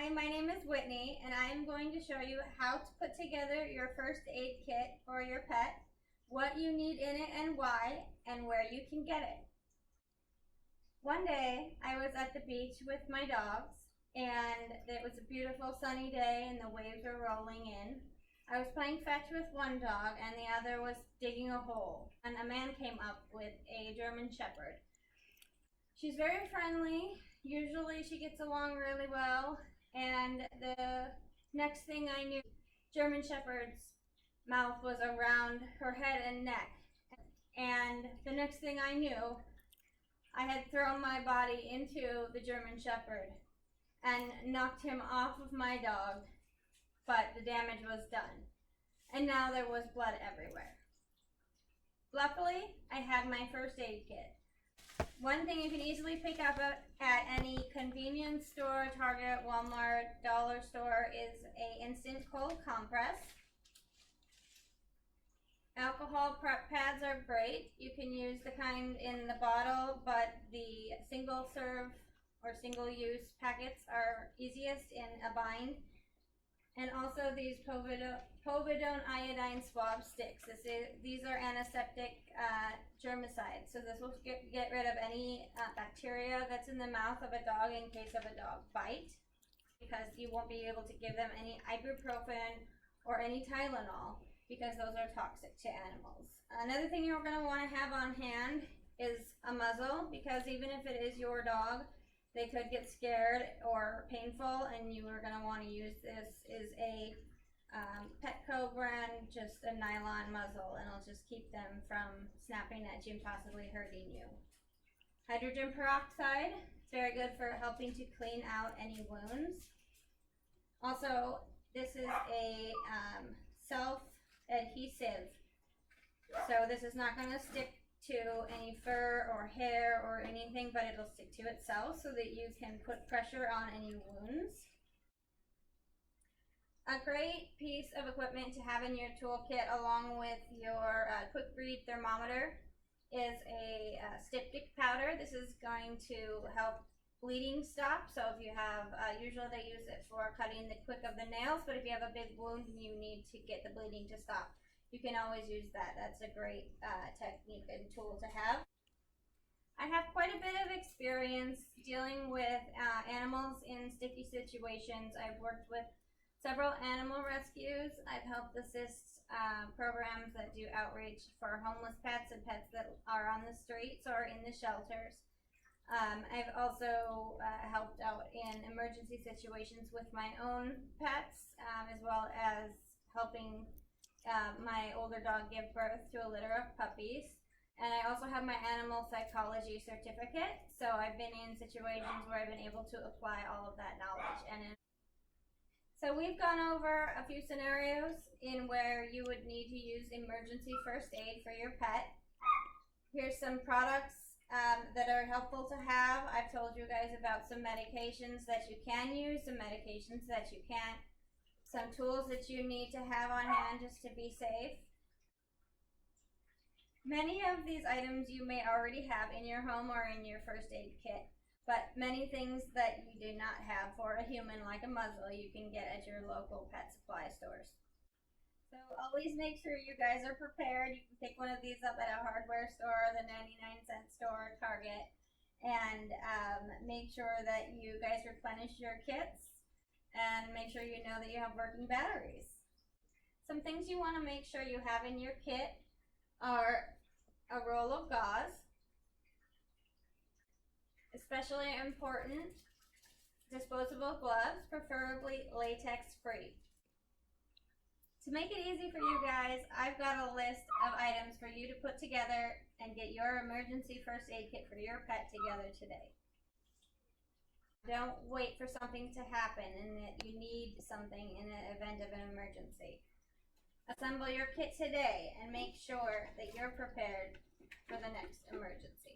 Hi, my name is Whitney, and I am going to show you how to put together your first aid kit for your pet, what you need in it and why, and where you can get it. One day, I was at the beach with my dogs, and it was a beautiful sunny day and the waves were rolling in. I was playing fetch with one dog and the other was digging a hole, and a man came up with a German Shepherd. She's very friendly. Usually she gets along really well, and the next thing I knew, German Shepherd's mouth was around her head and neck. And the next thing I knew, I had thrown my body into the German Shepherd and knocked him off of my dog, but the damage was done. And now there was blood everywhere. Luckily, I had my first aid kit. One thing you can easily pick up at any convenience store, Target, Walmart, dollar store is an instant cold compress. Alcohol prep pads are great. You can use the kind in the bottle, but the single serve or single use packets are easiest in a bind. And also these povidone iodine swab sticks. These are antiseptic germicides. So this will get rid of any bacteria that's in the mouth of a dog in case of a dog bite, because you won't be able to give them any ibuprofen or any Tylenol because those are toxic to animals. Another thing you're going to want to have on hand is a muzzle, because even if it is your dog, they could get scared or painful, and you are going to want to use this is a Petco brand, just a nylon muzzle, and it'll just keep them from snapping at you and possibly hurting you. Hydrogen peroxide, it's very good for helping to clean out any wounds. Also, this is a self-adhesive, so this is not going to stick to any fur or hair or anything, but it'll stick to itself so that you can put pressure on any wounds. A great piece of equipment to have in your toolkit along with your quick read thermometer is a styptic powder. This is going to help bleeding stop. So if you have, usually they use it for cutting the quick of the nails, but if you have a big wound and you need to get the bleeding to stop, you can always use that. That's a great technique and tool to have. I have quite a bit of experience dealing with animals in sticky situations. I've worked with several animal rescues. I've helped assist programs that do outreach for homeless pets and pets that are on the streets or in the shelters. I've also helped out in emergency situations with my own pets, as well as helping my older dog give birth to a litter of puppies. And I also have my animal psychology certificate, so I've been in situations where I've been able to apply all of that knowledge. So we've gone over a few scenarios in where you would need to use emergency first aid for your pet. Here's some products that are helpful to have. I've told you guys about some medications that you can use, some medications that you can't, some tools that you need to have on hand just to be safe. Many of these items you may already have in your home or in your first aid kit, but many things that you do not have for a human, like a muzzle, you can get at your local pet supply stores. So always make sure you guys are prepared. You can pick one of these up at a hardware store, the 99-cent store, Target, and make sure that you guys replenish your kits. And make sure you know that you have working batteries. Some things you want to make sure you have in your kit are a roll of gauze, especially important, disposable gloves, preferably latex free. To make it easy for you guys, I've got a list of items for you to put together and get your emergency first aid kit for your pet together today. Don't wait for something to happen and that you need something in the event of an emergency. Assemble your kit today and make sure that you're prepared for the next emergency.